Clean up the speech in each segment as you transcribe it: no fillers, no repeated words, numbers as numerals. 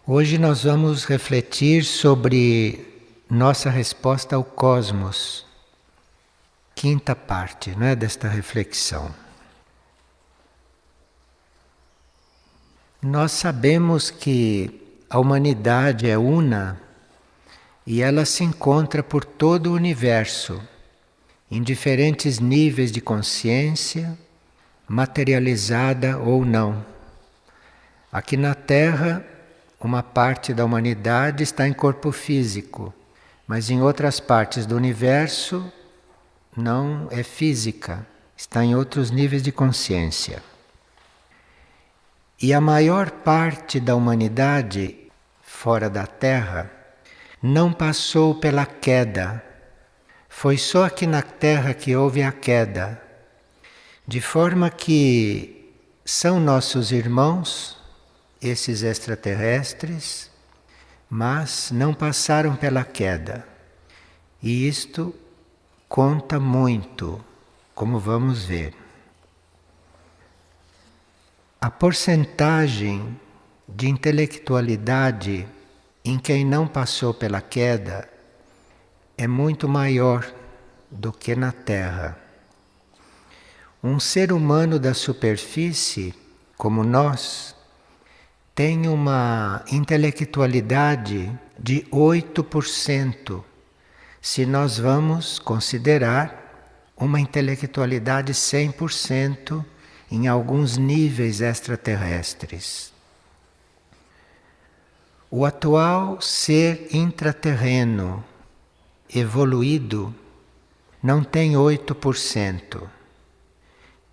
Hoje nós vamos refletir sobre nossa resposta ao cosmos, quinta parte, não é, desta reflexão. Nós sabemos que a humanidade é una e ela se encontra por todo o universo, em diferentes níveis de consciência, materializada ou não. Aqui na Terra, uma parte da humanidade está em corpo físico, mas em outras partes do universo não é física, está em outros níveis de consciência. E a maior parte da humanidade fora da Terra não passou pela queda. Foi só aqui na Terra que houve a queda. De forma que são nossos irmãos, esses extraterrestres, mas não passaram pela queda. E isto conta muito, como vamos ver. A porcentagem de intelectualidade em quem não passou pela queda é muito maior do que na Terra. Um ser humano da superfície, como nós, tem uma intelectualidade de 8%, se nós vamos considerar uma intelectualidade 100% em alguns níveis extraterrestres. O atual ser intraterreno evoluído não tem 8%,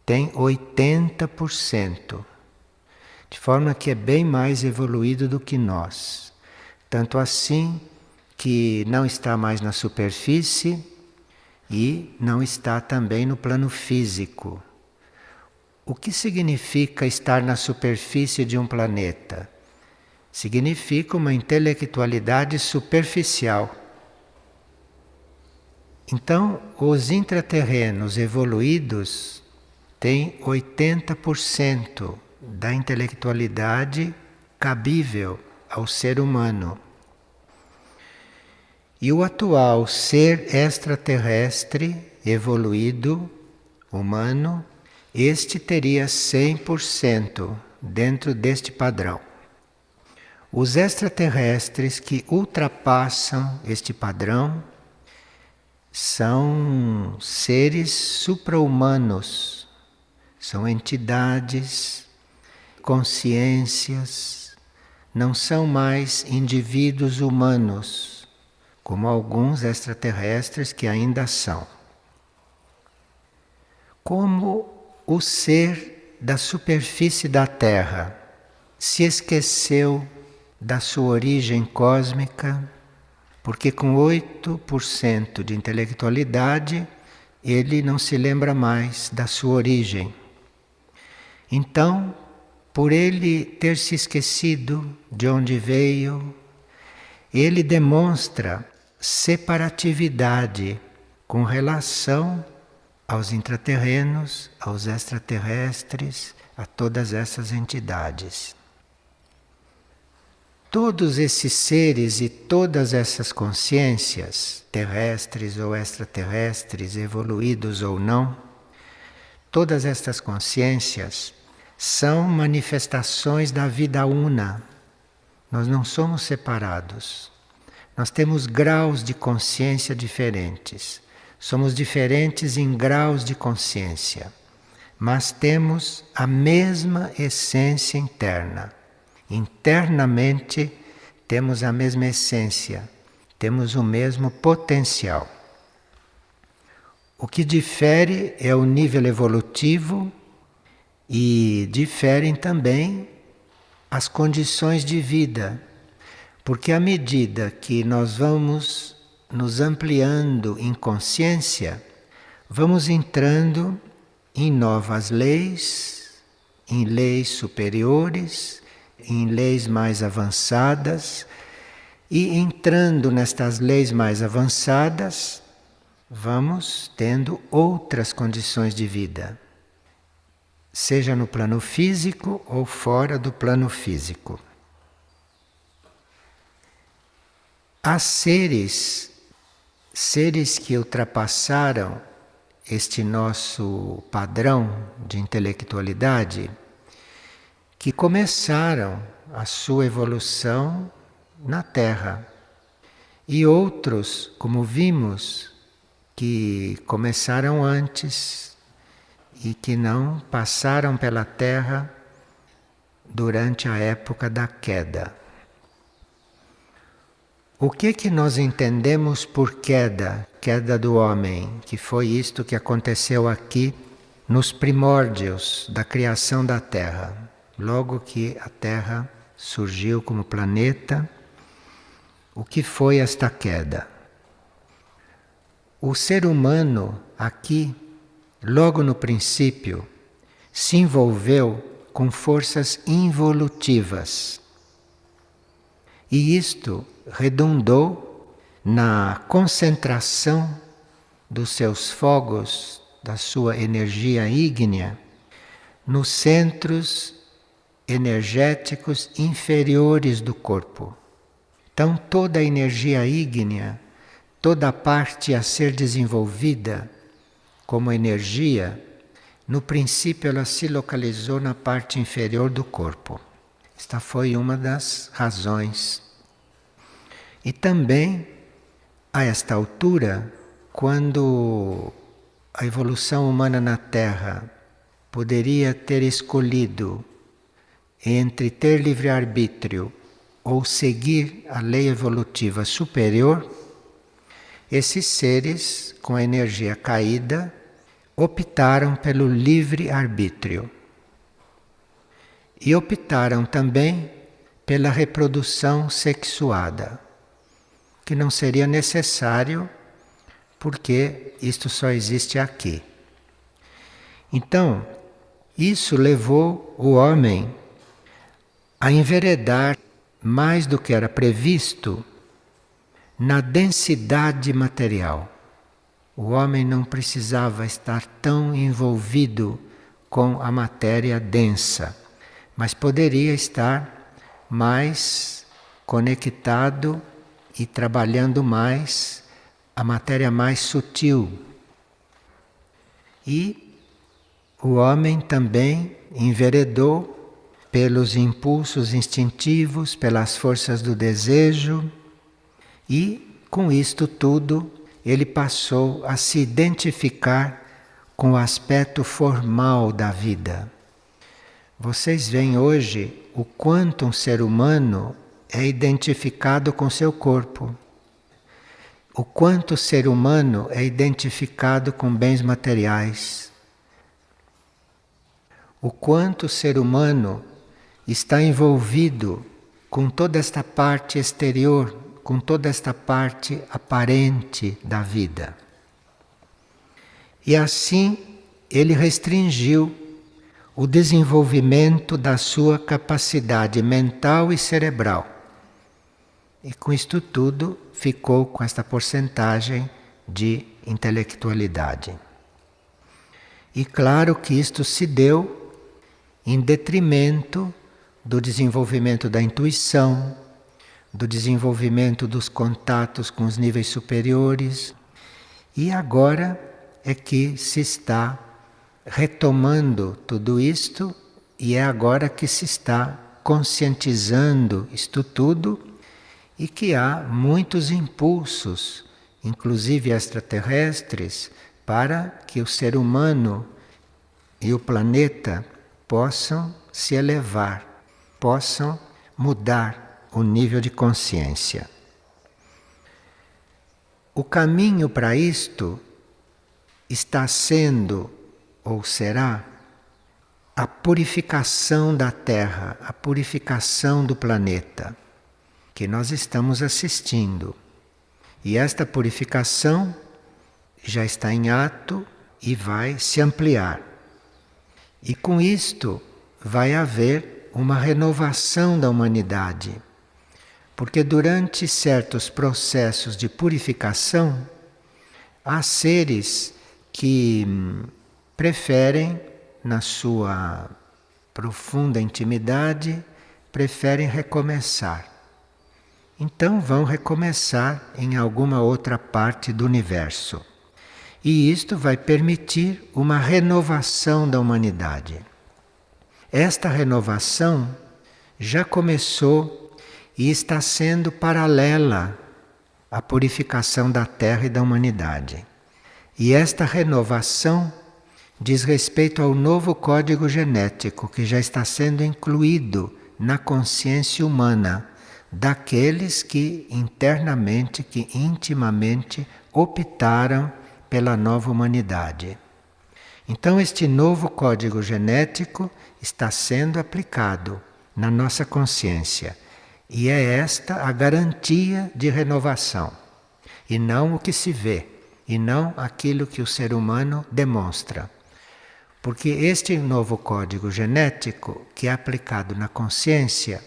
tem 80%. De forma que é bem mais evoluído do que nós. Tanto assim que não está mais na superfície e não está também no plano físico. O que significa estar na superfície de um planeta? Significa uma intelectualidade superficial. Então, os intraterrenos evoluídos têm 80% da intelectualidade cabível ao ser humano. E o atual ser extraterrestre evoluído, humano, este teria 100% dentro deste padrão. Os extraterrestres que ultrapassam este padrão são seres supra-humanos, são entidades, consciências, não são mais indivíduos humanos, como alguns extraterrestres que ainda são. Como o ser da superfície da Terra se esqueceu da sua origem cósmica, porque com 8% de intelectualidade ele não se lembra mais da sua origem. Então, por ele ter se esquecido de onde veio, ele demonstra separatividade com relação aos intraterrenos, aos extraterrestres, a todas essas entidades. Todos esses seres e todas essas consciências, terrestres ou extraterrestres, evoluídos ou não, todas estas consciências são manifestações da vida una. Nós não somos separados. Nós temos graus de consciência diferentes. Somos diferentes em graus de consciência. Mas temos a mesma essência interna. Internamente temos a mesma essência. Temos o mesmo potencial. O que difere é o nível evolutivo e diferem também as condições de vida, porque à medida que nós vamos nos ampliando em consciência, vamos entrando em novas leis, em leis superiores, em leis mais avançadas, e entrando nestas leis mais avançadas, vamos tendo outras condições de vida. Seja no plano físico ou fora do plano físico. Há seres que ultrapassaram este nosso padrão de intelectualidade, que começaram a sua evolução na Terra. E outros, como vimos, que começaram antes e que não passaram pela Terra durante a época da queda. O que nós entendemos por queda, queda do homem, que foi isto que aconteceu aqui nos primórdios da criação da Terra, logo que a Terra surgiu como planeta? O que foi esta queda? O ser humano aqui, logo no princípio, se envolveu com forças involutivas. E isto redundou na concentração dos seus fogos, da sua energia ígnea, nos centros energéticos inferiores do corpo. Então, toda a energia ígnea, toda a parte a ser desenvolvida como energia, no princípio ela se localizou na parte inferior do corpo. Esta foi uma das razões. E também, a esta altura, quando a evolução humana na Terra poderia ter escolhido entre ter livre-arbítrio ou seguir a lei evolutiva superior, esses seres, com a energia caída, optaram pelo livre-arbítrio. E optaram também pela reprodução sexuada, que não seria necessário, porque isto só existe aqui. Então, isso levou o homem a enveredar mais do que era previsto na densidade material. O homem não precisava estar tão envolvido com a matéria densa, mas poderia estar mais conectado e trabalhando mais a matéria mais sutil. E o homem também enveredou pelos impulsos instintivos, pelas forças do desejo, e com isto tudo ele passou a se identificar com o aspecto formal da vida. Vocês veem hoje o quanto um ser humano é identificado com seu corpo. O quanto o ser humano é identificado com bens materiais. O quanto o ser humano está envolvido com toda esta parte exterior, com toda esta parte aparente da vida. E assim ele restringiu o desenvolvimento da sua capacidade mental e cerebral. E com isto tudo ficou com esta porcentagem de intelectualidade. E claro que isto se deu em detrimento do desenvolvimento da intuição, do desenvolvimento dos contatos com os níveis superiores. E agora é que se está retomando tudo isto, e é agora que se está conscientizando isto tudo, e que há muitos impulsos, inclusive extraterrestres, para que o ser humano e o planeta possam se elevar, possam mudar o nível de consciência. O caminho para isto está sendo, ou será, a purificação da Terra, a purificação do planeta, que nós estamos assistindo. E esta purificação já está em ato e vai se ampliar. E com isto vai haver uma renovação da humanidade. Porque durante certos processos de purificação, há seres que preferem, na sua profunda intimidade, preferem recomeçar. então vão recomeçar em alguma outra parte do universo. E isto vai permitir uma renovação da humanidade. Esta renovação já começou e está sendo paralela à purificação da Terra e da humanidade. E esta renovação diz respeito ao novo código genético que já está sendo incluído na consciência humana daqueles que internamente, que intimamente optaram pela nova humanidade. Então este novo código genético está sendo aplicado na nossa consciência. E é esta a garantia de renovação. E não o que se vê, e não aquilo que o ser humano demonstra. Porque este novo código genético que é aplicado na consciência,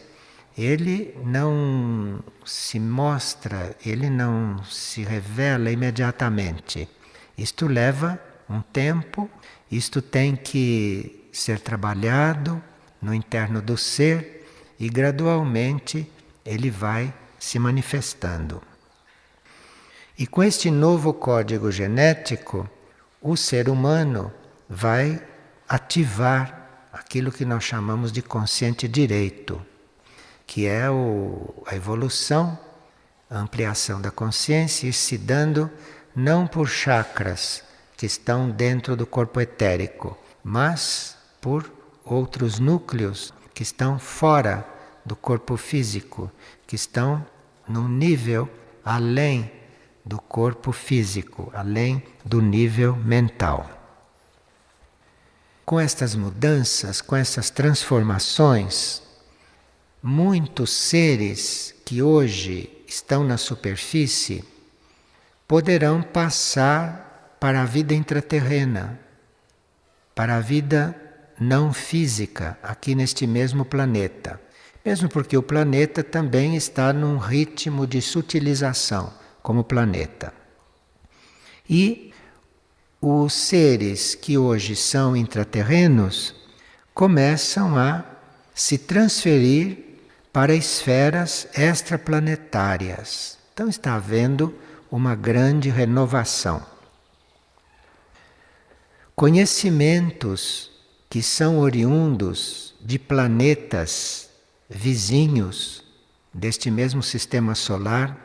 ele não se mostra, ele não se revela imediatamente. Isto leva um tempo, isto tem que ser trabalhado no interno do ser e gradualmente ele vai se manifestando. E com este novo código genético, o ser humano vai ativar aquilo que nós chamamos de consciente direito, que é a evolução, a ampliação da consciência, e se dando não por chakras que estão dentro do corpo etérico, mas por outros núcleos que estão fora do corpo físico, que estão num nível além do corpo físico, além do nível mental. Com estas mudanças, com essas transformações, muitos seres que hoje estão na superfície poderão passar para a vida intraterrena, para a vida não física, aqui neste mesmo planeta. Mesmo porque o planeta também está num ritmo de sutilização, como planeta. E os seres que hoje são intraterrenos começam a se transferir para esferas extraplanetárias. Então está havendo uma grande renovação. Conhecimentos que são oriundos de planetas vizinhos deste mesmo sistema solar,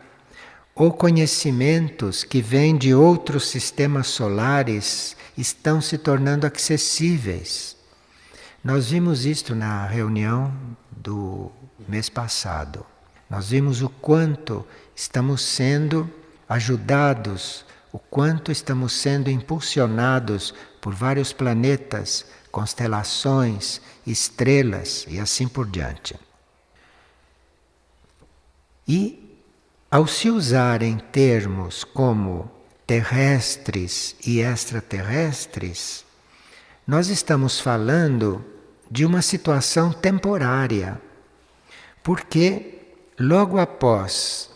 ou conhecimentos que vêm de outros sistemas solares, estão se tornando acessíveis. Nós vimos isto na reunião do mês passado. Nós vimos o quanto estamos sendo ajudados, o quanto estamos sendo impulsionados por vários planetas, constelações, estrelas e assim por diante. E ao se usarem termos como terrestres e extraterrestres, nós estamos falando de uma situação temporária, porque logo após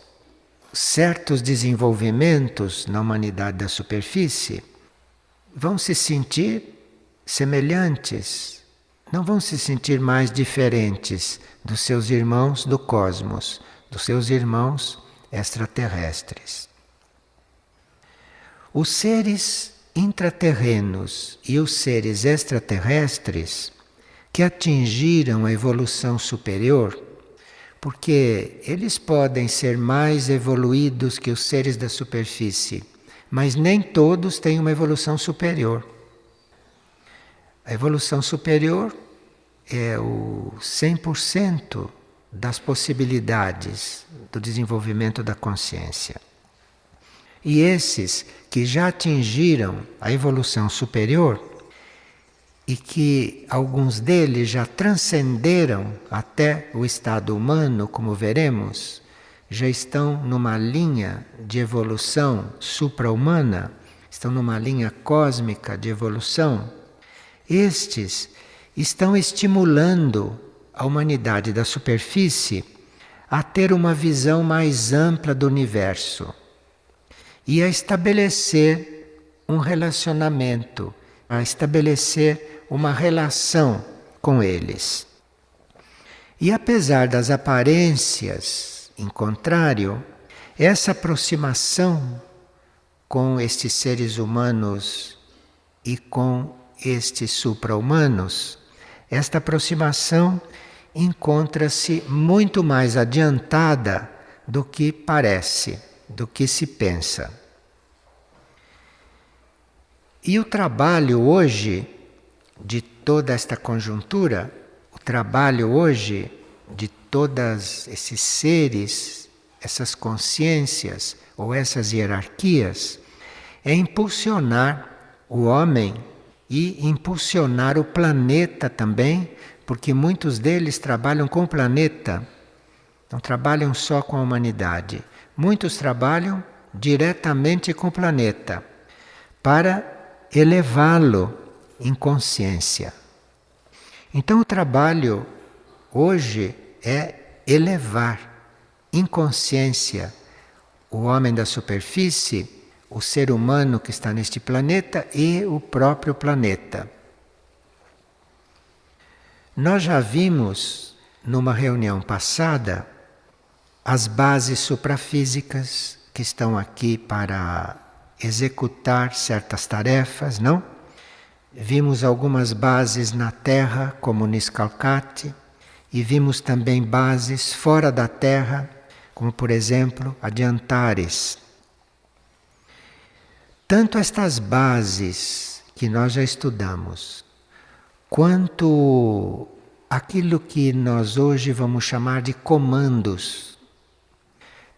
certos desenvolvimentos na humanidade da superfície, vão se sentir semelhantes, não vão se sentir mais diferentes dos seus irmãos do cosmos, dos seus irmãos extraterrestres. Os seres intraterrenos e os seres extraterrestres que atingiram a evolução superior, porque eles podem ser mais evoluídos que os seres da superfície, mas nem todos têm uma evolução superior. A evolução superior é o 100% das possibilidades do desenvolvimento da consciência. E esses que já atingiram a evolução superior e que alguns deles já transcenderam até o estado humano, como veremos, já estão numa linha de evolução supra-humana, estão numa linha cósmica de evolução, estes estão estimulando a humanidade da superfície a ter uma visão mais ampla do universo e a estabelecer um relacionamento, a estabelecer uma relação com eles. E apesar das aparências em contrário, essa aproximação com estes seres humanos e com estes supra-humanos, esta aproximação encontra-se muito mais adiantada do que parece, do que se pensa. E o trabalho hoje de toda esta conjuntura, o trabalho hoje de todos esses seres, essas consciências ou essas hierarquias, é impulsionar o homem e impulsionar o planeta também, porque muitos deles trabalham com o planeta, não trabalham só com a humanidade. Muitos trabalham diretamente com o planeta, para elevá-lo em consciência. Então o trabalho hoje é elevar em consciência o homem da superfície, o ser humano que está neste planeta e o próprio planeta. Nós já vimos numa reunião passada as bases suprafísicas que estão aqui para executar certas tarefas, não? Vimos algumas bases na Terra, como Niskalkati, e vimos também bases fora da Terra, como por exemplo a de Antares. Tanto estas bases que nós já estudamos, quanto aquilo que nós hoje vamos chamar de comandos,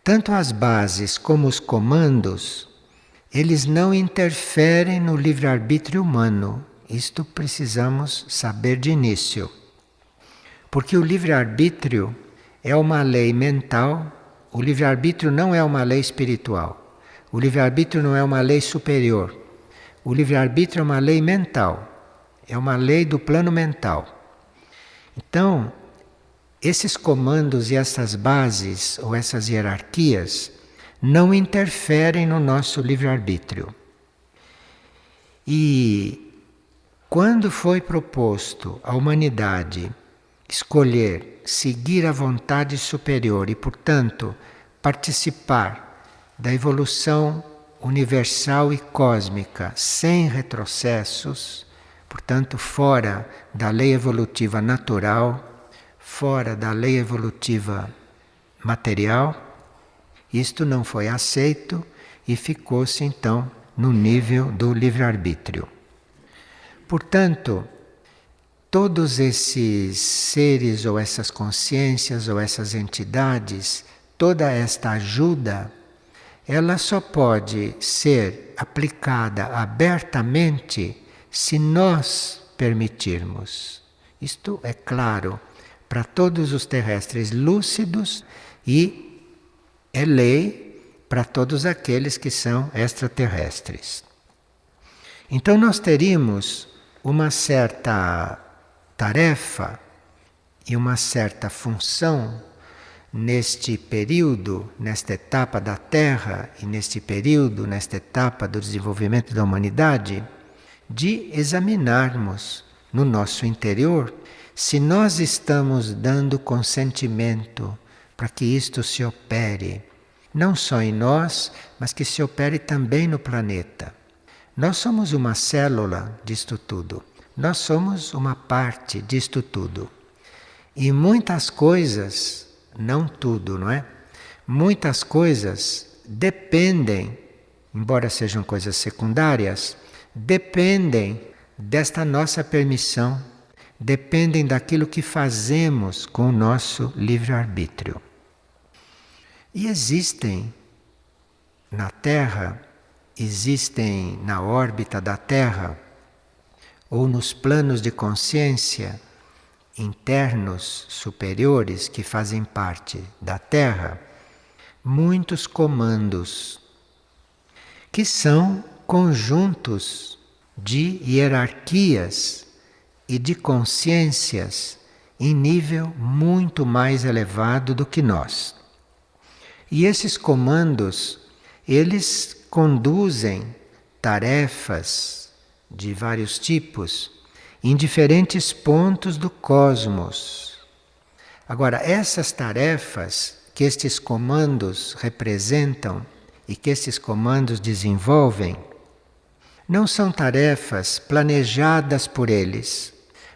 tanto as bases como os comandos, eles não interferem no livre-arbítrio humano. Isto precisamos saber de início. Porque o livre-arbítrio é uma lei mental, o livre-arbítrio não é uma lei espiritual. O livre-arbítrio não é uma lei superior. O livre-arbítrio é uma lei mental, é uma lei do plano mental. Então, esses comandos e essas bases ou essas hierarquias não interferem no nosso livre-arbítrio. E quando foi proposto à humanidade escolher seguir a vontade superior e, portanto, participar da evolução universal e cósmica sem retrocessos, portanto, fora da lei evolutiva natural, fora da lei evolutiva material, isto não foi aceito e ficou-se então no nível do livre-arbítrio. Portanto, todos esses seres ou essas consciências ou essas entidades, toda esta ajuda, ela só pode ser aplicada abertamente se nós permitirmos. Isto é claro para todos os terrestres lúcidos e é lei para todos aqueles que são extraterrestres. Então nós teríamos uma certa tarefa e uma certa função neste período, nesta etapa da Terra e neste período, nesta etapa do desenvolvimento da humanidade, de examinarmos no nosso interior se nós estamos dando consentimento para que isto se opere, não só em nós, mas que se opere também no planeta. Nós somos uma célula disto tudo, nós somos uma parte disto tudo. E muitas coisas, não tudo, não é? Muitas coisas dependem, embora sejam coisas secundárias, dependem desta nossa permissão, dependem daquilo que fazemos com o nosso livre-arbítrio. E existem na Terra, existem na órbita da Terra, ou nos planos de consciência internos superiores que fazem parte da Terra, muitos comandos, que são conjuntos de hierarquias e de consciências em nível muito mais elevado do que nós. E esses comandos, eles conduzem tarefas de vários tipos em diferentes pontos do cosmos. Agora, essas tarefas que estes comandos representam e que estes comandos desenvolvem, não são tarefas planejadas por eles,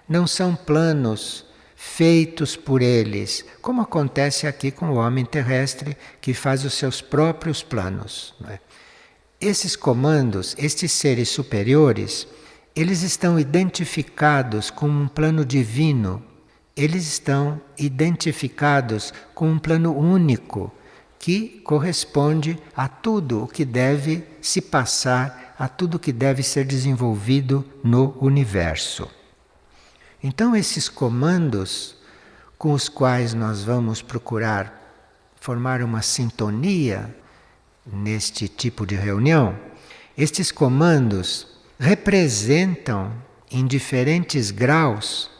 não são planos feitos por eles, como acontece aqui com o homem terrestre que faz os seus próprios planos. Não é? Esses comandos, estes seres superiores, eles estão identificados com um plano divino, eles estão identificados com um plano único que corresponde a tudo o que deve se passar, a tudo o que deve ser desenvolvido no universo. Então, esses comandos com os quais nós vamos procurar formar uma sintonia neste tipo de reunião, estes comandos representam em diferentes graus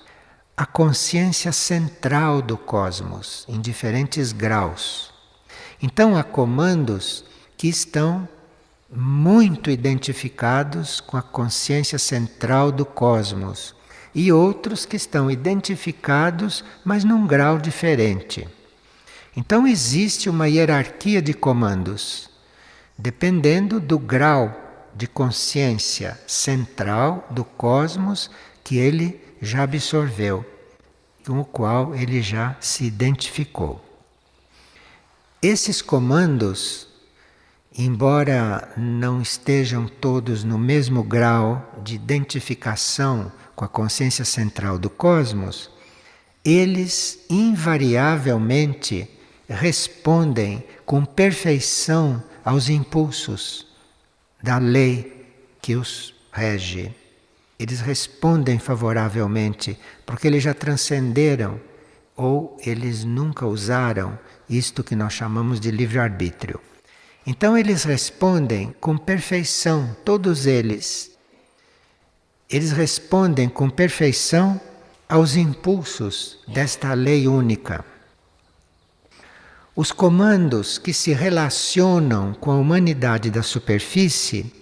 a consciência central do cosmos, em diferentes graus. Então, há comandos que estão muito identificados com a consciência central do cosmos e outros que estão identificados, mas num grau diferente. Então existe uma hierarquia de comandos, dependendo do grau de consciência central do cosmos que ele já absorveu, com o qual ele já se identificou. Esses comandos, embora não estejam todos no mesmo grau de identificação com a consciência central do cosmos, eles invariavelmente respondem com perfeição aos impulsos da lei que os rege. Eles respondem favoravelmente porque eles já transcenderam ou eles nunca usaram isto que nós chamamos de livre-arbítrio. Então eles respondem com perfeição, todos eles. Eles respondem com perfeição aos impulsos desta lei única. Os comandos que se relacionam com a humanidade da superfície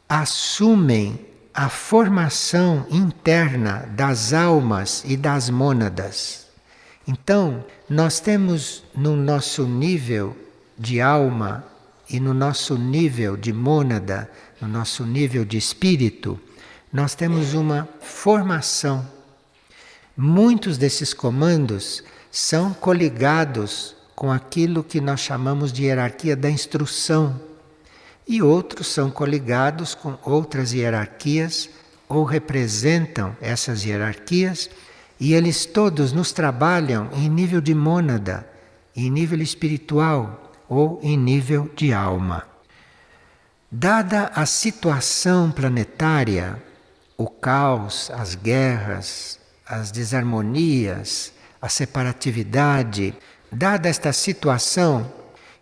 assumem a formação interna das almas e das mônadas. Então, nós temos no nosso nível de alma e no nosso nível de mônada, no nosso nível de espírito, nós temos uma formação. Muitos desses comandos são coligados com aquilo que nós chamamos de hierarquia da instrução, e outros são coligados com outras hierarquias ou representam essas hierarquias, e eles todos nos trabalham em nível de mônada, em nível espiritual ou em nível de alma. Dada a situação planetária, o caos, as guerras, as desarmonias, a separatividade, dada esta situação,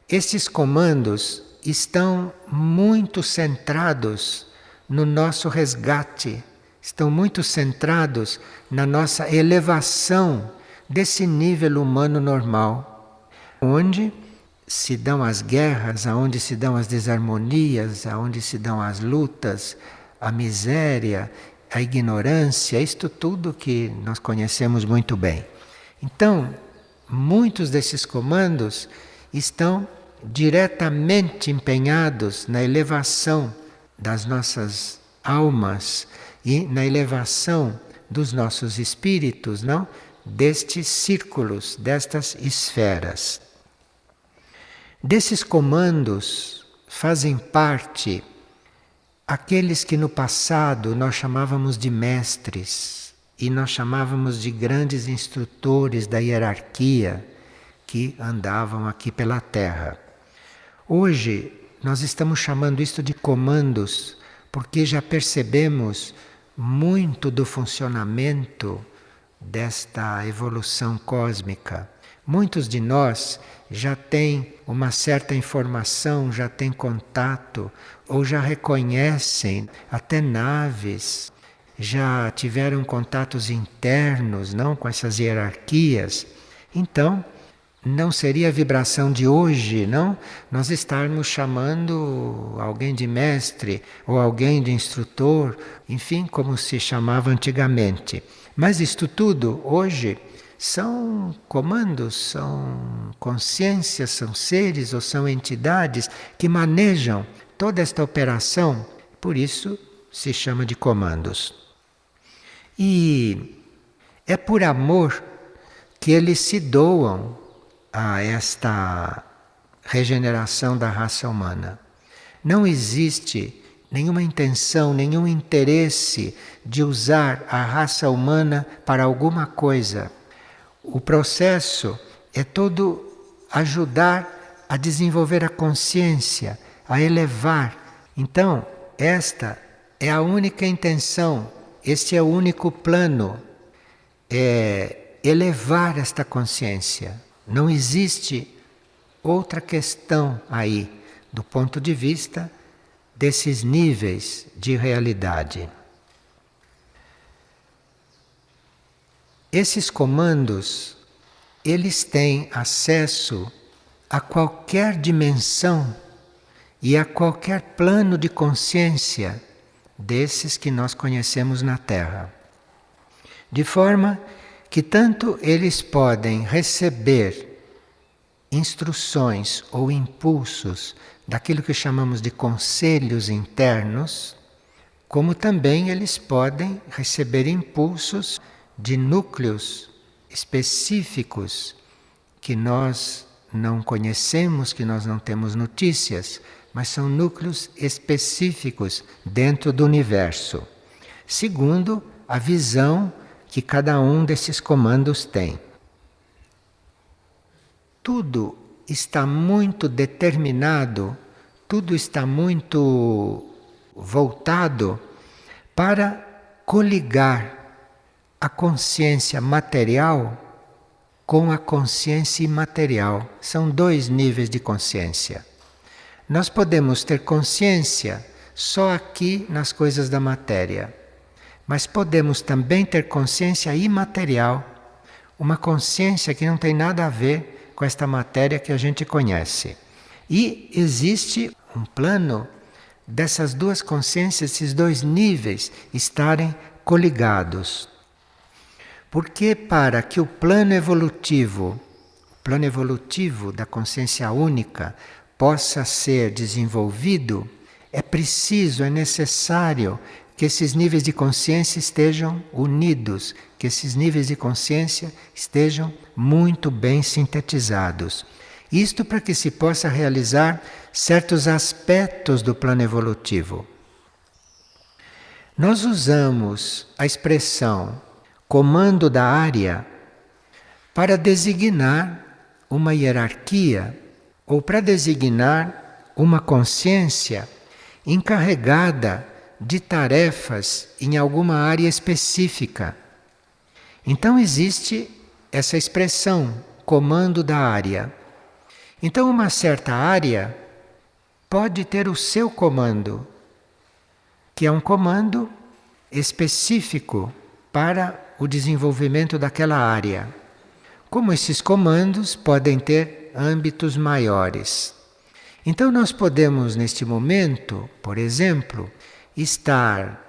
esses comandos estão muito centrados no nosso resgate, estão muito centrados na nossa elevação desse nível humano normal, onde se dão as guerras, aonde se dão as desarmonias, aonde se dão as lutas, a miséria, a ignorância, isto tudo que nós conhecemos muito bem. Então, muitos desses comandos estão diretamente empenhados na elevação das nossas almas e na elevação dos nossos espíritos, não? Destes círculos, destas esferas. Desses comandos fazem parte aqueles que no passado nós chamávamos de mestres e nós chamávamos de grandes instrutores da hierarquia que andavam aqui pela Terra. Hoje nós estamos chamando isto de comandos porque já percebemos muito do funcionamento desta evolução cósmica. Muitos de nós já têm uma certa informação, já têm contato ou já reconhecem até naves, já tiveram contatos internos, não, com essas hierarquias. Então, não seria a vibração de hoje, não? Nós estarmos chamando alguém de mestre ou alguém de instrutor, enfim, como se chamava antigamente. Mas isto tudo hoje são comandos, são consciências, são seres ou são entidades que manejam toda esta operação, por isso se chama de comandos. E é por amor que eles se doam a esta regeneração da raça humana. Não existe nenhuma intenção, nenhum interesse de usar a raça humana para alguma coisa. O processo é todo ajudar a desenvolver a consciência, a elevar. Então, esta é a única intenção, este é o único plano, é elevar esta consciência. Não existe outra questão aí, do ponto de vista desses níveis de realidade. Esses comandos, eles têm acesso a qualquer dimensão e a qualquer plano de consciência desses que nós conhecemos na Terra. De forma que tanto eles podem receber instruções ou impulsos daquilo que chamamos de conselhos internos, como também eles podem receber impulsos de núcleos específicos que nós não conhecemos, que nós não temos notícias, mas são núcleos específicos dentro do universo, segundo a visão que cada um desses comandos tem. Tudo está muito determinado, tudo está muito voltado para coligar a consciência material com a consciência imaterial. São dois níveis de consciência. Nós podemos ter consciência só aqui nas coisas da matéria, mas podemos também ter consciência imaterial, uma consciência que não tem nada a ver com esta matéria que a gente conhece. E existe um plano dessas duas consciências, esses dois níveis estarem coligados. Porque para que o plano evolutivo da consciência única, possa ser desenvolvido, é preciso, é necessário que esses níveis de consciência estejam unidos, que esses níveis de consciência estejam muito bem sintetizados. Isto para que se possa realizar certos aspectos do plano evolutivo. Nós usamos a expressão comando da área para designar uma hierarquia ou para designar uma consciência encarregada de tarefas em alguma área específica. Então existe essa expressão, comando da área. Então uma certa área pode ter o seu comando, que é um comando específico para o desenvolvimento daquela área. Como esses comandos podem ter âmbitos maiores. Então nós podemos neste momento, por exemplo, estar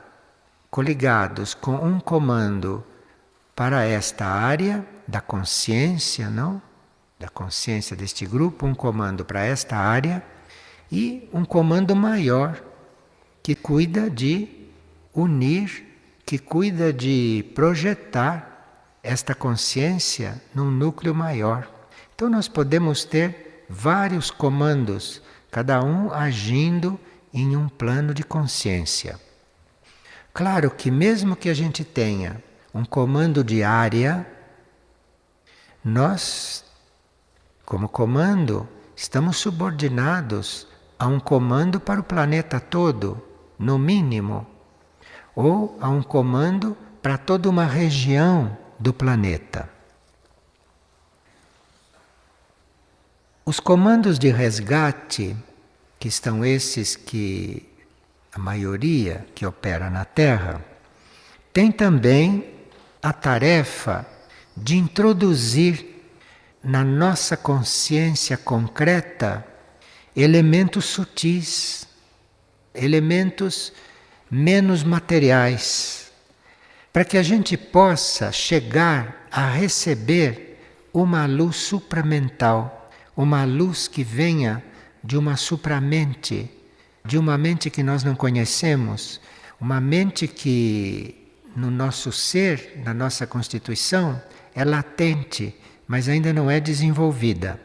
coligados com um comando para esta área da consciência, não? Da consciência deste grupo, um comando para esta área e um comando maior que cuida de unir, que cuida de projetar esta consciência num núcleo maior. Então nós podemos ter vários comandos, cada um agindo em um plano de consciência. Claro que mesmo que a gente tenha um comando de área, nós, como comando, estamos subordinados a um comando para o planeta todo, no mínimo, ou a um comando para toda uma região do planeta. Os comandos de resgate, que estão esses que a maioria que opera na Terra, tem também a tarefa de introduzir na nossa consciência concreta elementos sutis, elementos menos materiais, para que a gente possa chegar a receber uma luz supramental, uma luz que venha de uma supramente, de uma mente que nós não conhecemos, uma mente que no nosso ser, na nossa constituição, é latente, mas ainda não é desenvolvida.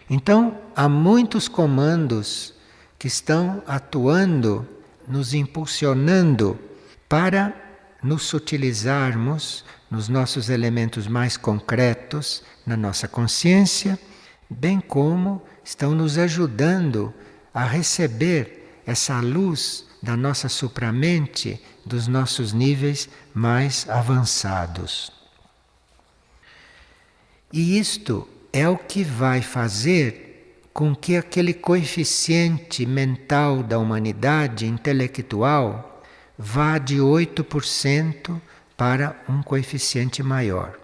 Então, há muitos comandos que estão atuando, nos impulsionando para nos sutilizarmos nos nossos elementos mais concretos, na nossa consciência, bem como estão nos ajudando a receber essa luz da nossa supramente, dos nossos níveis mais avançados. E isto é o que vai fazer com que aquele coeficiente mental da humanidade intelectual vá de 8% para um coeficiente maior.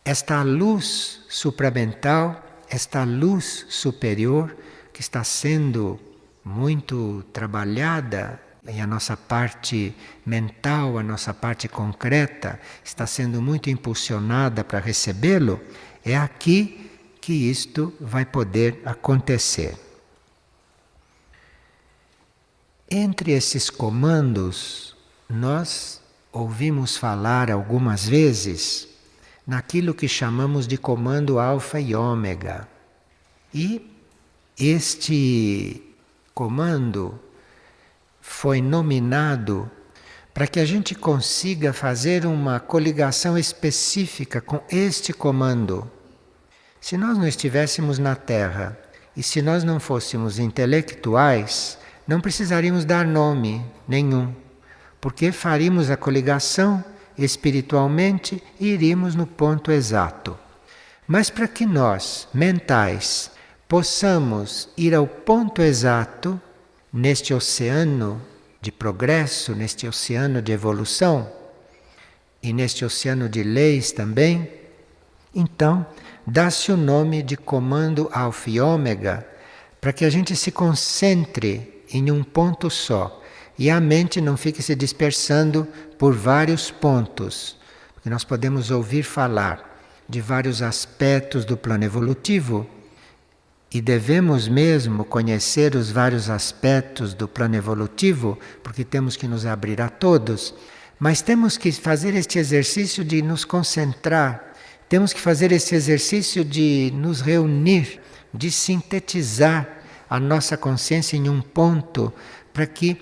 Esta luz supramental, esta luz superior, que está sendo muito trabalhada, e a nossa parte mental, a nossa parte concreta, está sendo muito impulsionada para recebê-lo, é aqui que isto vai poder acontecer. Entre esses comandos, nós ouvimos falar algumas vezes naquilo que chamamos de comando alfa e ômega. E este comando foi nominado para que a gente consiga fazer uma coligação específica com este comando. Se nós não estivéssemos na Terra e se nós não fôssemos intelectuais, não precisaríamos dar nome nenhum, porque faríamos a coligação espiritualmente e iríamos no ponto exato. Mas para que nós, mentais, possamos ir ao ponto exato neste oceano de progresso, neste oceano de evolução e neste oceano de leis também, então dá-se o nome de comando alfa e ômega para que a gente se concentre em um ponto só e a mente não fique se dispersando por vários pontos, porque nós podemos ouvir falar de vários aspectos do plano evolutivo e devemos mesmo conhecer os vários aspectos do plano evolutivo, porque temos que nos abrir a todos, mas temos que fazer este exercício de nos concentrar, temos que fazer esse exercício de nos reunir, de sintetizar a nossa consciência em um ponto, para que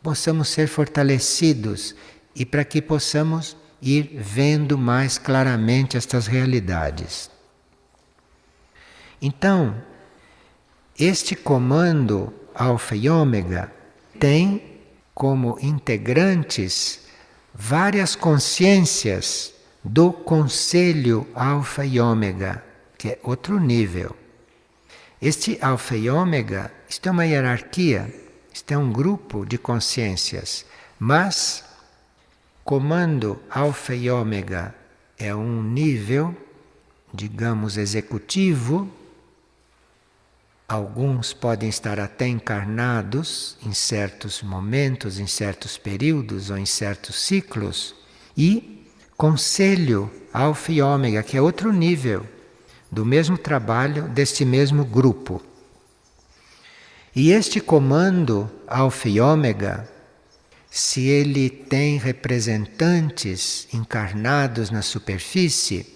possamos ser fortalecidos e para que possamos ir vendo mais claramente estas realidades. Então, este comando alfa e ômega tem como integrantes várias consciências do conselho alfa e ômega, que é outro nível. Este alfa e ômega, isto é uma hierarquia, isto é um grupo de consciências, mas comando alfa e ômega é um nível, digamos, executivo. Alguns podem estar até encarnados em certos momentos, em certos períodos ou em certos ciclos. E conselho alfa e ômega, que é outro nível do mesmo trabalho deste mesmo grupo. E este comando alfa e ômega, se ele tem representantes encarnados na superfície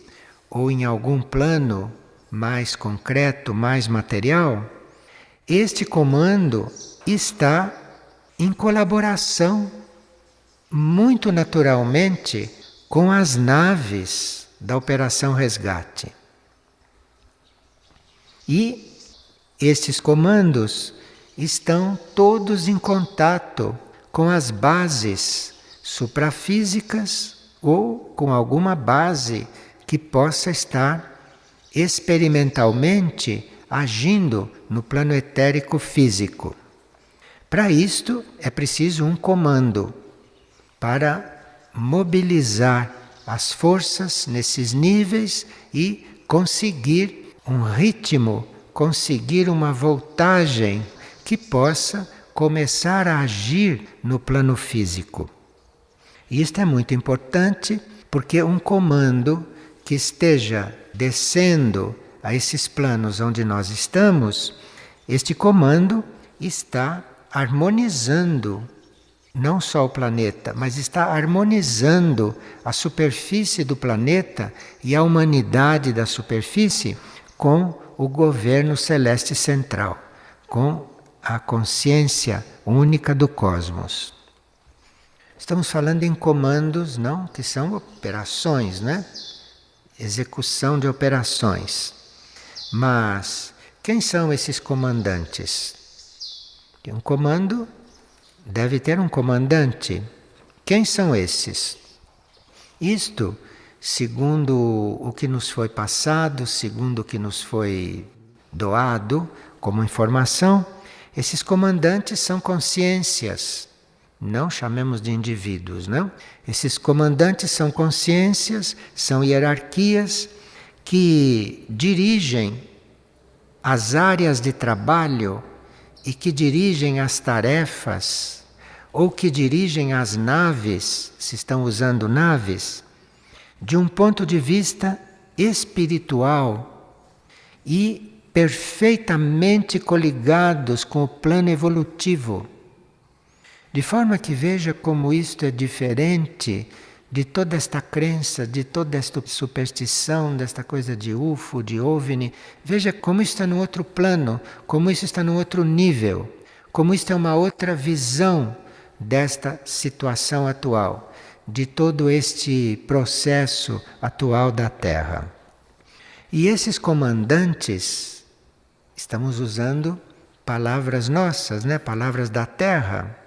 ou em algum plano mais concreto, mais material, este comando está em colaboração muito naturalmente com as naves da Operação Resgate. E estes comandos estão todos em contato com as bases suprafísicas ou com alguma base que possa estar experimentalmente agindo no plano etérico físico. Para isto é preciso um comando para mobilizar as forças nesses níveis e conseguir um ritmo, conseguir uma voltagem que possa começar a agir no plano físico. E isto é muito importante porque um comando que esteja descendo a esses planos onde nós estamos, este comando está harmonizando não só o planeta, mas está harmonizando a superfície do planeta e a humanidade da superfície com o governo celeste central, com a consciência única do cosmos. Estamos falando em comandos, não? Que são operações, né? Execução de operações. Mas quem são esses comandantes? Um comando deve ter um comandante. Quem são esses? Isto, segundo o que nos foi passado, segundo o que nos foi doado como informação, esses comandantes são consciências. Não chamemos de indivíduos, não? Esses comandantes são consciências, são hierarquias que dirigem as áreas de trabalho e que dirigem as tarefas ou que dirigem as naves, se estão usando naves, de um ponto de vista espiritual e perfeitamente coligados com o plano evolutivo. De forma que veja como isto é diferente de toda esta crença, de toda esta superstição, desta coisa de UFO, de OVNI. Veja como isso está num outro plano, como isso está num outro nível, como isto é uma outra visão desta situação atual, de todo este processo atual da Terra. E esses comandantes, estamos usando palavras nossas, né? Palavras da Terra.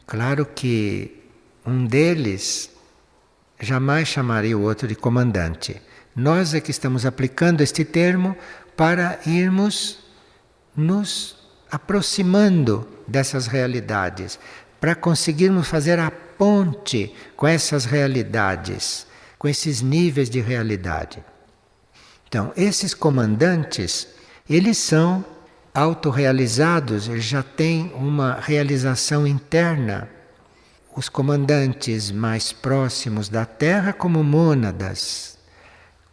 Claro que um deles jamais chamaria o outro de comandante. Nós é que estamos aplicando este termo para irmos nos aproximando dessas realidades, para conseguirmos fazer a ponte com essas realidades, com esses níveis de realidade. Então, esses comandantes, eles são autorrealizados, eles já têm uma realização interna. Os comandantes mais próximos da Terra como mônadas.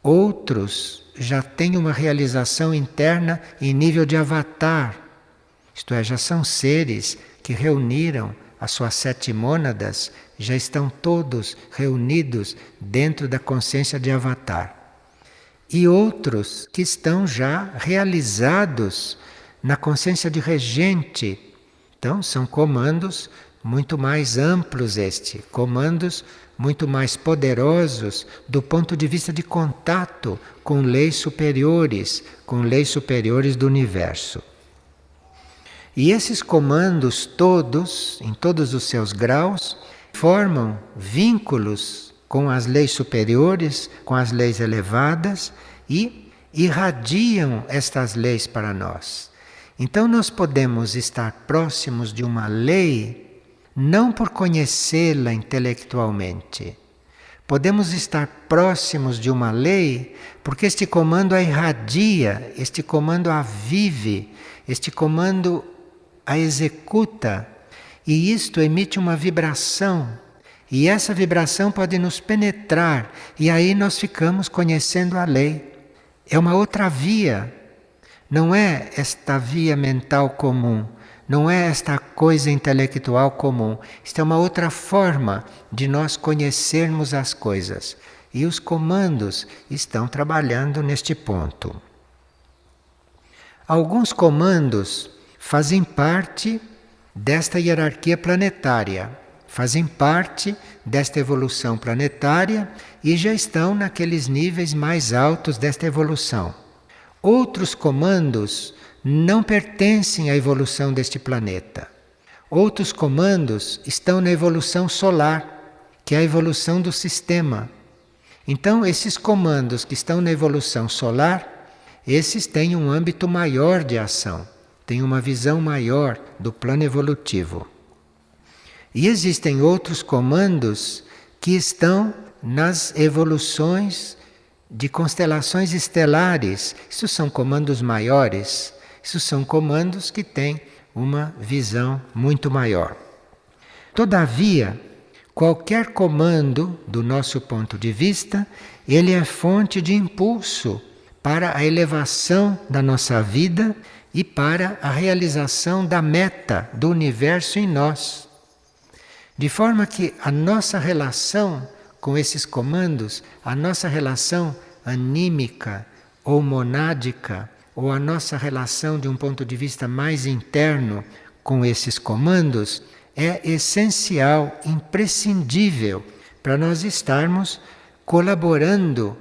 Outros já têm uma realização interna em nível de avatar. Isto é, já são seres que reuniram as suas 7 mônadas, já estão todos reunidos dentro da consciência de avatar. E outros que estão já realizados na consciência de regente. Então, são comandos muito mais amplos comandos muito mais poderosos do ponto de vista de contato com leis superiores do universo. E esses comandos todos, em todos os seus graus, formam vínculos com as leis superiores, com as leis elevadas e irradiam estas leis para nós. Então nós podemos estar próximos de uma lei não por conhecê-la intelectualmente. Podemos estar próximos de uma lei porque este comando a irradia, este comando a vive, este comando a executa, e isto emite uma vibração. E essa vibração pode nos penetrar, e aí nós ficamos conhecendo a lei. É uma outra via. Não é esta via mental comum, não é esta coisa intelectual comum. Isto é uma outra forma de nós conhecermos as coisas. E os comandos estão trabalhando neste ponto. Alguns comandos fazem parte desta hierarquia planetária, fazem parte desta evolução planetária e já estão naqueles níveis mais altos desta evolução. Outros comandos não pertencem à evolução deste planeta. Outros comandos estão na evolução solar, que é a evolução do sistema. Então, esses comandos que estão na evolução solar, esses têm um âmbito maior de ação, têm uma visão maior do plano evolutivo. E existem outros comandos que estão nas evoluções de constelações estelares. Isso são comandos maiores, isso são comandos que têm uma visão muito maior. Todavia, qualquer comando, do nosso ponto de vista, ele é fonte de impulso para a elevação da nossa vida e para a realização da meta do universo em nós. De forma que a nossa relação com esses comandos, a nossa relação anímica ou monádica, ou a nossa relação de um ponto de vista mais interno com esses comandos, é essencial, imprescindível para nós estarmos colaborando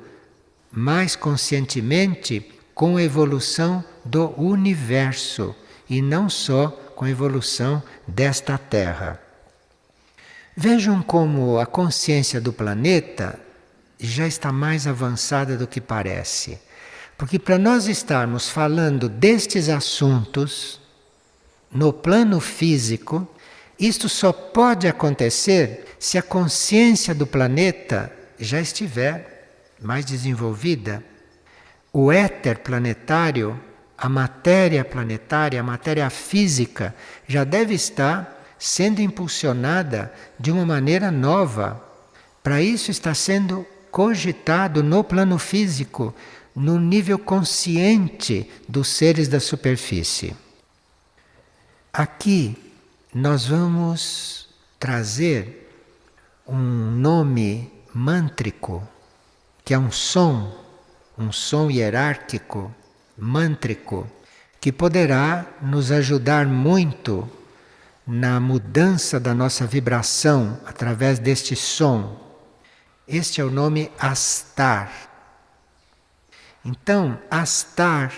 mais conscientemente com a evolução do universo e não só com a evolução desta Terra. Vejam como a consciência do planeta já está mais avançada do que parece. Porque para nós estarmos falando destes assuntos no plano físico, isto só pode acontecer se a consciência do planeta já estiver mais desenvolvida. O éter planetário, a matéria planetária, a matéria física, já deve estar sendo impulsionada de uma maneira nova. Para isso está sendo cogitado no plano físico, no nível consciente dos seres da superfície. Aqui nós vamos trazer um nome mântrico, que é um som hierárquico, mântrico, que poderá nos ajudar muito na mudança da nossa vibração através deste som. Este é o nome Astar. Então, Astar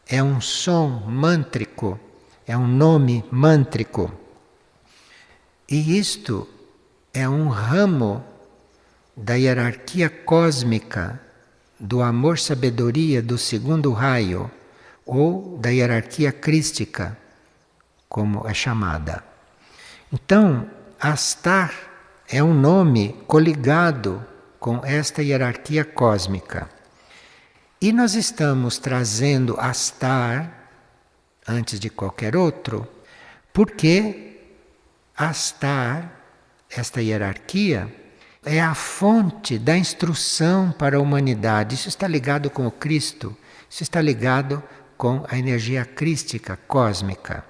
é um som mântrico, é um nome mântrico. E isto é um ramo da hierarquia cósmica do amor-sabedoria do segundo raio, ou da hierarquia crística, como é chamada. Então, Astar é um nome coligado com esta hierarquia cósmica. E nós estamos trazendo Astar antes de qualquer outro, porque Astar, esta hierarquia, é a fonte da instrução para a humanidade. Isso está ligado com o Cristo, isso está ligado com a energia crística cósmica.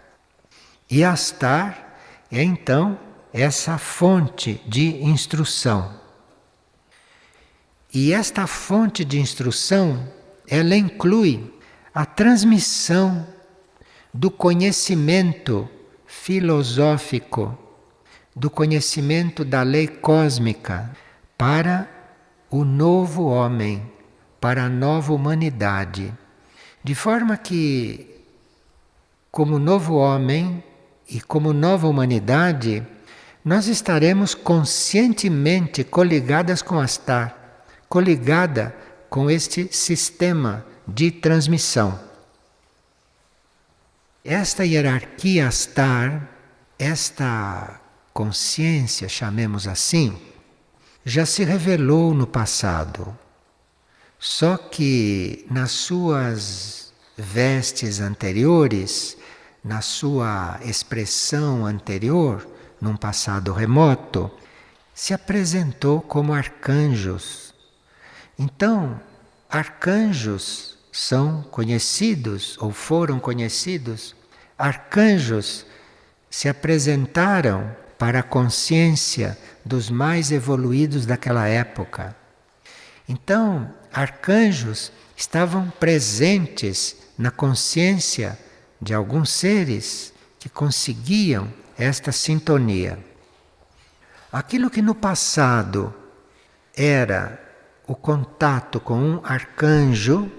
E Astar é então essa fonte de instrução. E esta fonte de instrução, ela inclui a transmissão do conhecimento filosófico, do conhecimento da lei cósmica para o novo homem, para a nova humanidade. De forma que, como novo homem e como nova humanidade, nós estaremos conscientemente coligadas com Astar, coligada com este sistema de transmissão. Esta hierarquia Astar, esta consciência, chamemos assim, já se revelou no passado. Só que nas suas vestes anteriores, na sua expressão anterior, num passado remoto, se apresentou como arcanjos. Então, arcanjos são conhecidos ou foram conhecidos. Arcanjos se apresentaram para a consciência dos mais evoluídos daquela época. Então, arcanjos estavam presentes na consciência de alguns seres que conseguiam esta sintonia. Aquilo que no passado era o contato com um arcanjo,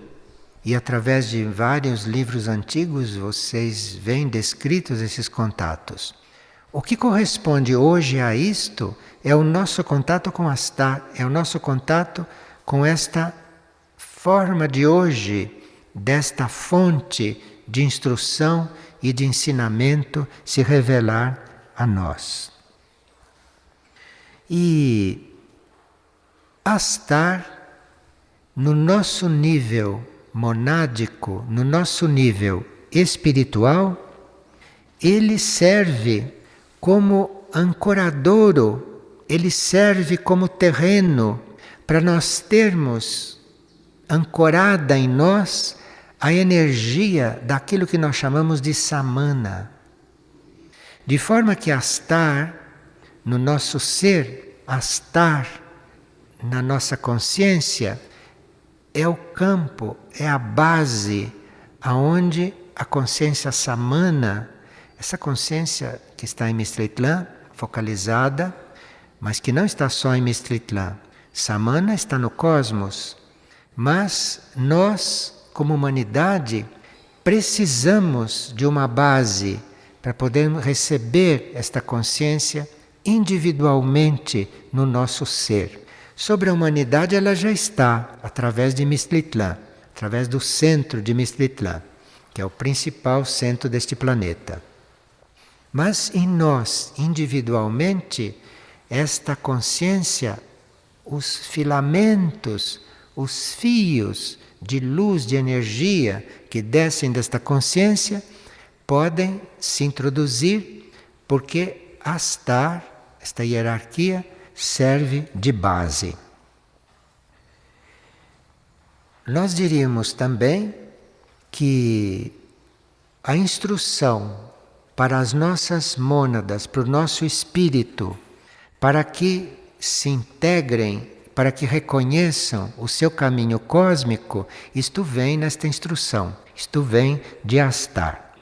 e através de vários livros antigos vocês veem descritos esses contatos. O que corresponde hoje a isto é o nosso contato com Astar, é o nosso contato com esta forma de hoje, desta fonte de instrução e de ensinamento se revelar a nós. E Astar, no nosso nível monádico, no nosso nível espiritual, ele serve como ancoradouro ele serve como terreno para nós termos ancorada em nós a energia daquilo que nós chamamos de samana. De forma que Astar, no nosso ser, Astar, na nossa consciência, é o campo, é a base aonde a consciência samana, essa consciência que está em Mistritlan, focalizada, mas que não está só em Mistritlan. Samana está no cosmos, mas nós, como humanidade, precisamos de uma base para podermos receber esta consciência individualmente no nosso ser. Sobre a humanidade ela já está, através de Mistritlan, através do centro de Mistritlan, que é o principal centro deste planeta. Mas em nós, individualmente, esta consciência, os filamentos, os fios de luz, de energia que descem desta consciência, podem se introduzir porque Astar, esta hierarquia, serve de base. Nós diríamos também que a instrução para as nossas mônadas, para o nosso espírito, para que se integrem, para que reconheçam o seu caminho cósmico, isto vem nesta instrução, isto vem de Astar.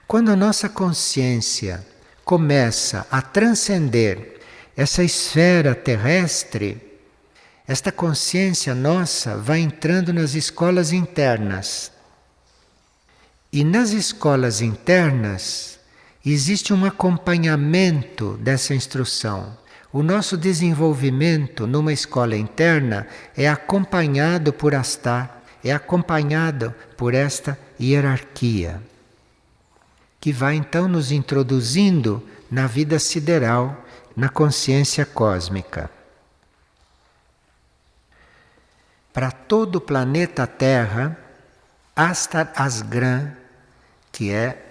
Quando a nossa consciência começa a transcender essa esfera terrestre, esta consciência nossa vai entrando nas escolas internas. E nas escolas internas existe um acompanhamento dessa instrução. O nosso desenvolvimento numa escola interna é acompanhado por Astar, é acompanhado por esta hierarquia, que vai então nos introduzindo na vida sideral, na consciência cósmica. Para todo o planeta Terra, Astar Asgram, que é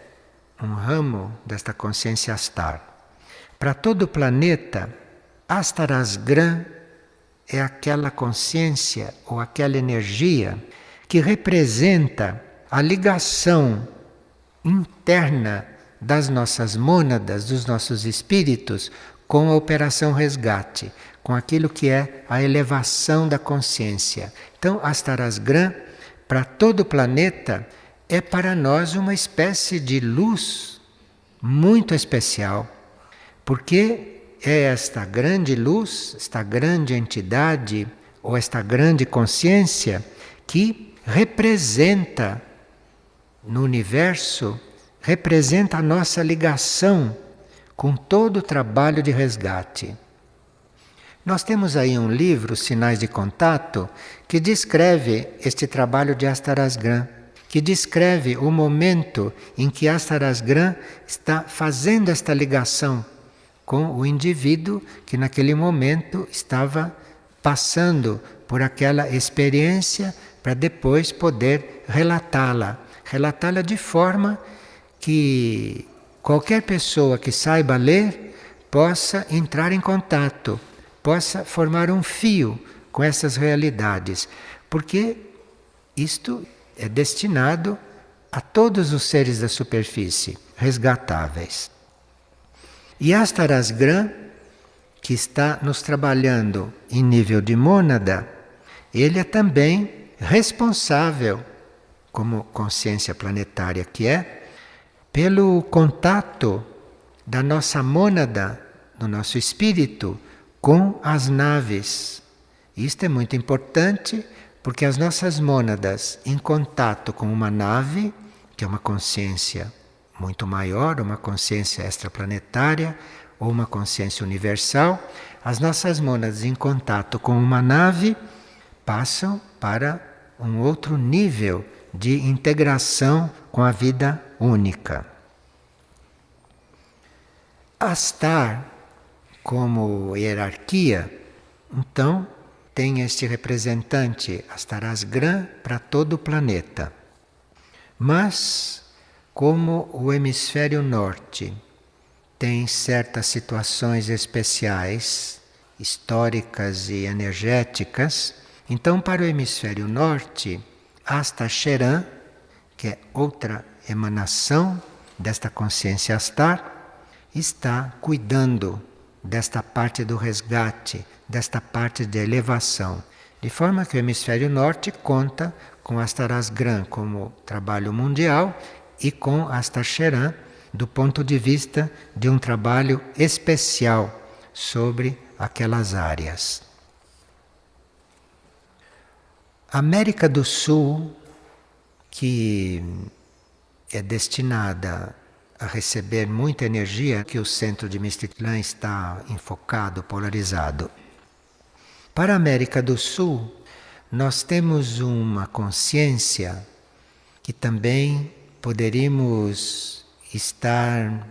um ramo desta consciência Astar. Para todo o planeta, Astar Asgram é aquela consciência ou aquela energia que representa a ligação interna das nossas mônadas, dos nossos espíritos, com a operação resgate, com aquilo que é a elevação da consciência. Então, Astar Asgram, para todo o planeta, é para nós uma espécie de luz muito especial, porque é esta grande luz, esta grande entidade, ou esta grande consciência que representa no universo, representa a nossa ligação com todo o trabalho de resgate. Nós temos aí um livro, Sinais de Contato, que descreve este trabalho de Astar Asgram, que descreve o momento em que Astar Asgram está fazendo esta ligação com o indivíduo que naquele momento estava passando por aquela experiência para depois poder relatá-la de forma que qualquer pessoa que saiba ler possa entrar em contato, possa formar um fio com essas realidades, porque isto é destinado a todos os seres da superfície, resgatáveis. E Astar Asgram, que está nos trabalhando em nível de mônada, ele é também responsável, como consciência planetária que é, pelo contato da nossa mônada, do nosso espírito, com as naves. Isto é muito importante, porque as nossas mônadas em contato com uma nave, que é uma consciência muito maior, uma consciência extraplanetária ou uma consciência universal, as nossas mônadas em contato com uma nave passam para um outro nível de integração com a vida única. Astar, como hierarquia, então, tem este representante, Astar Asgram, para todo o planeta. Mas, como o hemisfério norte tem certas situações especiais, históricas e energéticas. Então, para o hemisfério norte, Asta Cheran, que é outra emanação desta consciência Astar, está cuidando desta parte do resgate, desta parte de elevação. De forma que o hemisfério norte conta com Astaras Gran como trabalho mundial e com Asta Cheran do ponto de vista de um trabalho especial sobre aquelas áreas. A América do Sul, que é destinada a receber muita energia, que o centro de Mestitlã está enfocado, polarizado. Para a América do Sul, nós temos uma consciência que também poderíamos estar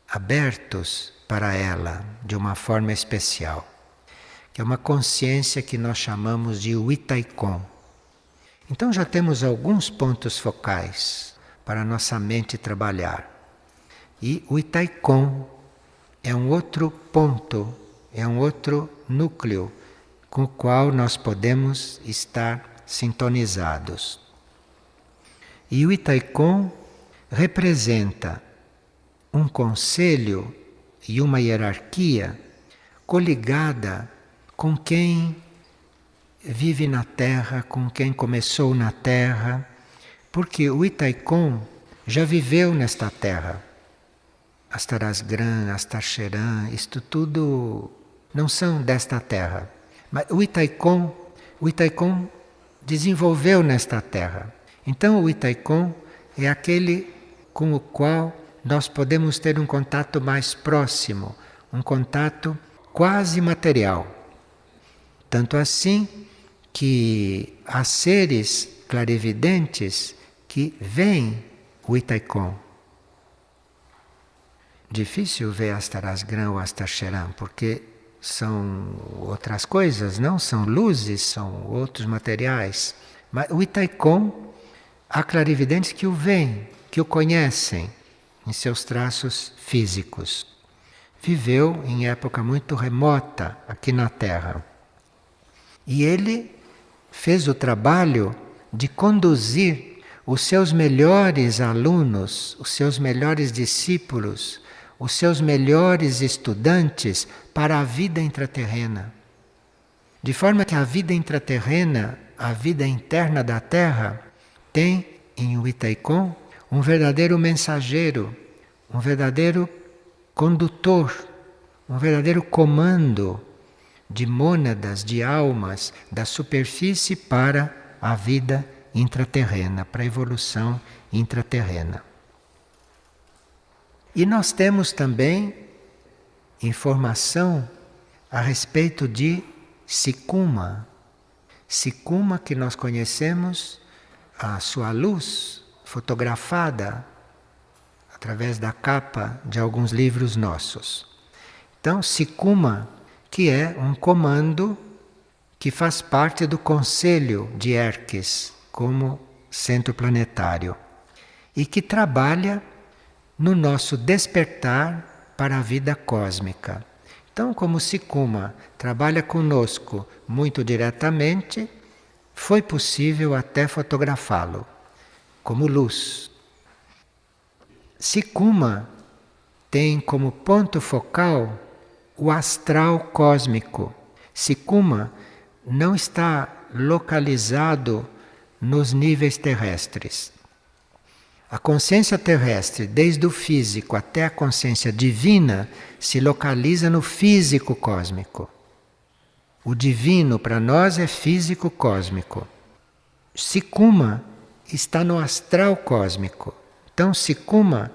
abertos para ela de uma forma especial, que é uma consciência que nós chamamos de Witaikon. Então já temos alguns pontos focais para a nossa mente trabalhar. E o Witaikon é um outro ponto, é um outro núcleo com o qual nós podemos estar sintonizados. E o Witaikon representa um conselho e uma hierarquia coligada com quem vive na Terra, com quem começou na Terra, porque o Witaikon já viveu nesta Terra. Astaras Gran, Asta Cheran, isto tudo não são desta Terra. Mas o Witaikon desenvolveu nesta Terra. Então o Witaikon é aquele com o qual nós podemos ter um contato mais próximo, um contato quase material. Tanto assim que há seres clarividentes que veem o Witaikon. Difícil ver Astaras Gran ou Asta Cheran, porque são outras coisas, não? São luzes, são outros materiais. Mas o Witaikon, há clarividentes que o veem, que o conhecem em seus traços físicos. Viveu em época muito remota aqui na Terra. E ele fez o trabalho de conduzir os seus melhores alunos, os seus melhores discípulos, os seus melhores estudantes para a vida intraterrena. De forma que a vida intraterrena, a vida interna da Terra, tem em Witaikon um verdadeiro mensageiro, um verdadeiro condutor, um verdadeiro comando de mônadas, de almas, da superfície para a vida intraterrena, para a evolução intraterrena. E nós temos também informação a respeito de Sikuma. Sikuma, que nós conhecemos a sua luz fotografada através da capa de alguns livros nossos. Então, Sikuma, que é um comando que faz parte do Conselho de Herques como centro planetário e que trabalha no nosso despertar para a vida cósmica. Então, como Sikuma trabalha conosco muito diretamente, foi possível até fotografá-lo como luz. Sikuma tem como ponto focal o astral cósmico. Sikuma não está localizado nos níveis terrestres. A consciência terrestre, desde o físico até a consciência divina, se localiza no físico cósmico. O divino para nós é físico cósmico. Sikuma está no astral cósmico. Então, Sikuma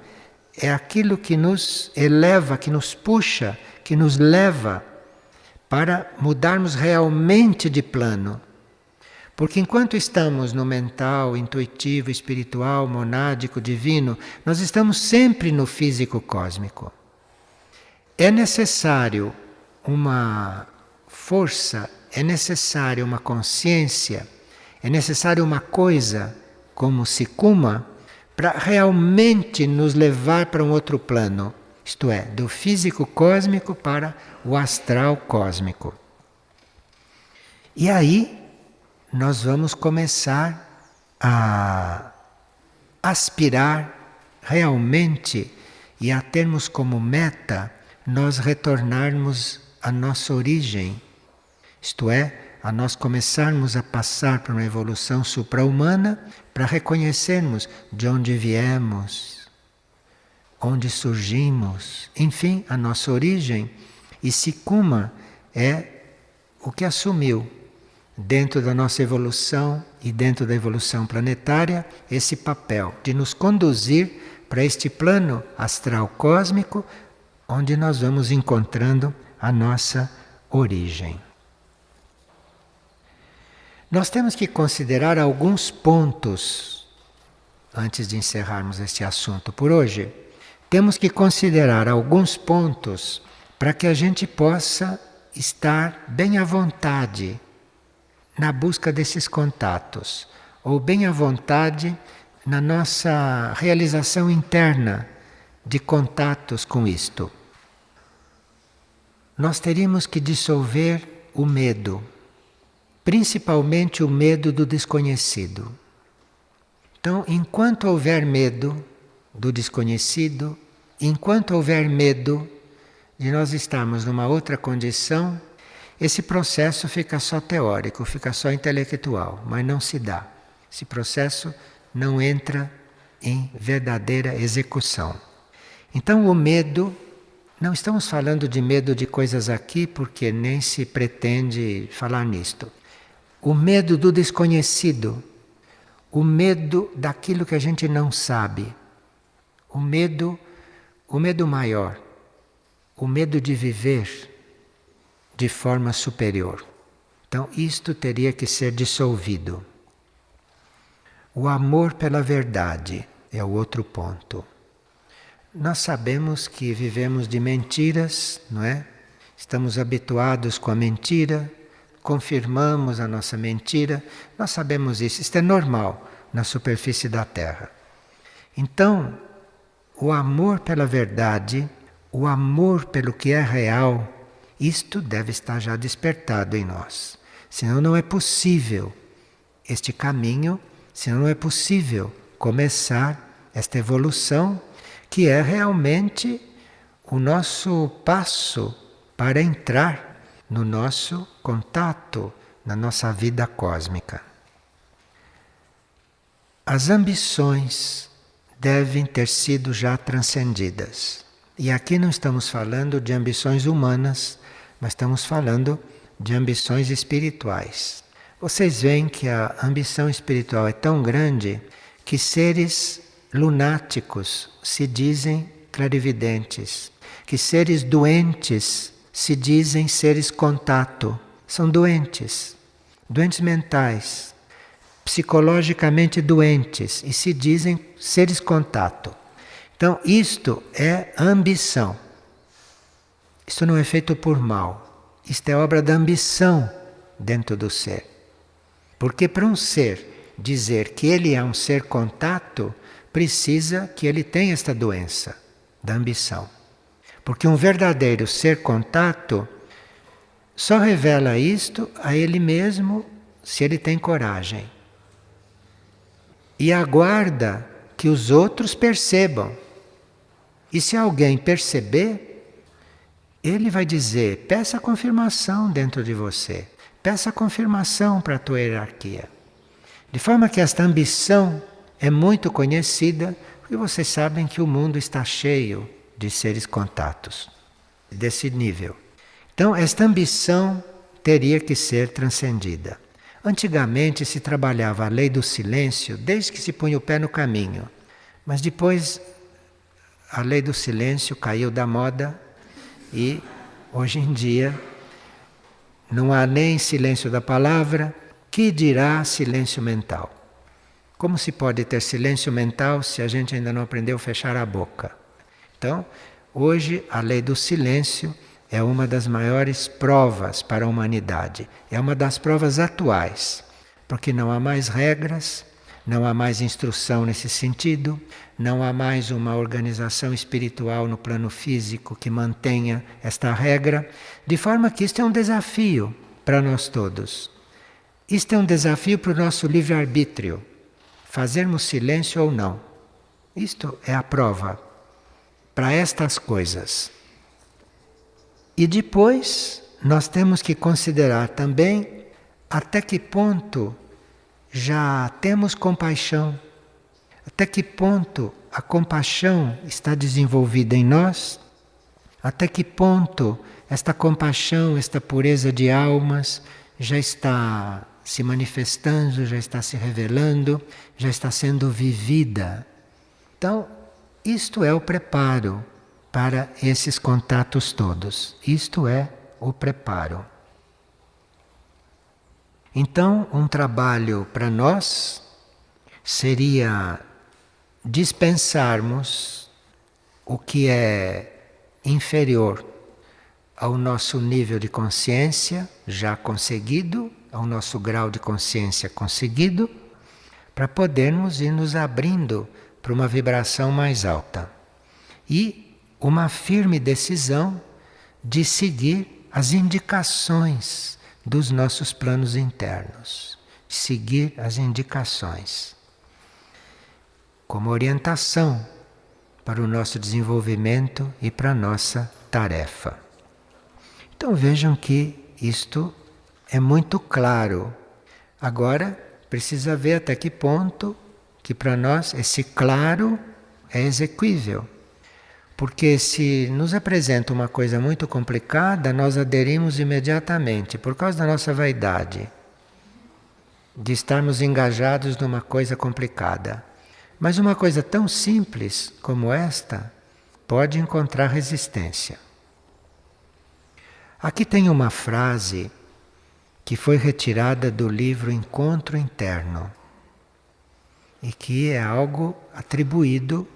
é aquilo que nos eleva, que nos puxa, que nos leva para mudarmos realmente de plano. Porque enquanto estamos no mental, intuitivo, espiritual, monádico, divino, nós estamos sempre no físico cósmico. É necessário uma força, é necessário uma consciência, é necessário uma coisa como Sikuma para realmente nos levar para um outro plano. isto é, do físico cósmico para o astral cósmico. E aí nós vamos começar a aspirar realmente e a termos como meta nós retornarmos à nossa origem, isto é, a nós começarmos a passar por uma evolução supra-humana para reconhecermos de onde viemos, onde surgimos, enfim, a nossa origem. E Sikuma é o que assumiu dentro da nossa evolução e dentro da evolução planetária esse papel de nos conduzir para este plano astral cósmico onde nós vamos encontrando a nossa origem. Nós temos que considerar alguns pontos, antes de encerrarmos este assunto por hoje, temos que considerar alguns pontos para que a gente possa estar bem à vontade na busca desses contatos, ou bem à vontade na nossa realização interna de contatos com isto. Nós teríamos que dissolver o medo, principalmente o medo do desconhecido. Então, enquanto houver medo do desconhecido, enquanto houver medo de nós estarmos numa outra condição, esse processo fica só teórico, fica só intelectual, mas não se dá. Esse processo não entra em verdadeira execução. Então, o medo, não estamos falando de medo de coisas aqui, porque nem se pretende falar nisto. O medo do desconhecido, o medo daquilo que a gente não sabe, o medo maior, o medo de viver de forma superior. Então, isto teria que ser dissolvido. O amor pela verdade é o outro ponto. Nós sabemos que vivemos de mentiras, não é? Estamos habituados com a mentira, confirmamos a nossa mentira, nós sabemos isso, isto é normal na superfície da Terra. Então, o amor pela verdade, o amor pelo que é real, isto deve estar já despertado em nós. Senão não é possível este caminho, senão não é possível começar esta evolução que é realmente o nosso passo para entrar no nosso contato, na nossa vida cósmica. As ambições devem ter sido já transcendidas. E aqui não estamos falando de ambições humanas, mas estamos falando de ambições espirituais. Vocês veem que a ambição espiritual é tão grande que seres lunáticos se dizem clarividentes, que seres doentes se dizem seres contato. São doentes, doentes mentais, psicologicamente doentes e se dizem seres contato. Então, isto é ambição. Isto não é feito por mal. Isto é obra da ambição dentro do ser. Porque para um ser dizer que ele é um ser contato, precisa que ele tenha esta doença da ambição. Porque um verdadeiro ser contato só revela isto a ele mesmo se ele tem coragem. E aguarda que os outros percebam. E se alguém perceber, ele vai dizer, peça confirmação dentro de você. Peça confirmação para a tua hierarquia. De forma que esta ambição é muito conhecida, porque vocês sabem que o mundo está cheio de seres contatos, desse nível. Então, esta ambição teria que ser transcendida. Antigamente se trabalhava a lei do silêncio desde que se punha o pé no caminho. Mas depois a lei do silêncio caiu da moda e hoje em dia não há nem silêncio da palavra, que dirá silêncio mental. Como se pode ter silêncio mental se a gente ainda não aprendeu a fechar a boca? Então, hoje a lei do silêncio é uma das maiores provas para a humanidade. É uma das provas atuais, porque não há mais regras, Não há mais instrução nesse sentido, não há mais uma organização espiritual no plano físico que mantenha esta regra, de forma que isto é um desafio para nós todos. Isto é um desafio para o nosso livre-arbítrio, fazermos silêncio ou não. Isto é a prova para estas coisas. E depois nós temos que considerar também até que ponto já temos compaixão, até que ponto a compaixão está desenvolvida em nós, até que ponto esta compaixão, esta pureza de almas já está se manifestando, já está se revelando, já está sendo vivida. Então, isto é o preparo para esses contatos todos. Isto é o preparo. Então, um trabalho para nós seria dispensarmos o que é inferior ao nosso nível de consciência já conseguido, ao nosso grau de consciência conseguido, para podermos ir nos abrindo para uma vibração mais alta. E uma firme decisão de seguir as indicações dos nossos planos internos, seguir as indicações como orientação para o nosso desenvolvimento e para a nossa tarefa. Então vejam que isto é muito claro. Agora precisa ver até que ponto que para nós esse claro é exequível. Porque se nos apresenta uma coisa muito complicada, nós aderimos imediatamente, por causa da nossa vaidade, de estarmos engajados numa coisa complicada. Mas uma coisa tão simples como esta pode encontrar resistência. Aqui tem uma frase que foi retirada do livro Encontro Interno e que é algo atribuído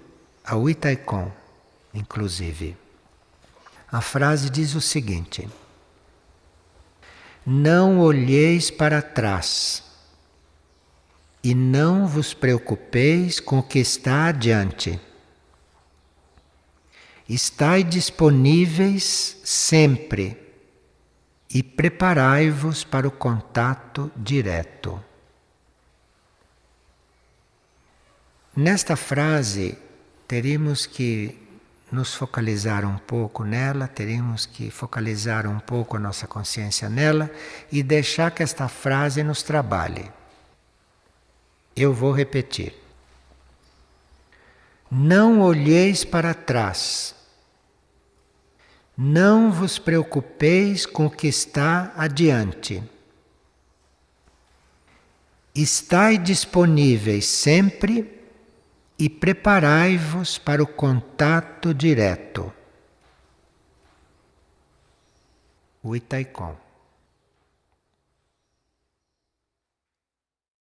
ao Itaikon. Inclusive, a frase diz o seguinte: não olheis para trás e não vos preocupeis com o que está adiante. Estai disponíveis sempre e preparai-vos para o contato direto. Nesta frase, teríamos que nos focalizar um pouco nela, teríamos que focalizar um pouco a nossa consciência nela e deixar que esta frase nos trabalhe. Eu vou repetir. Não olheis para trás. Não vos preocupeis com o que está adiante. Estai disponíveis sempre e preparai-vos para o contato direto. O Itaikon.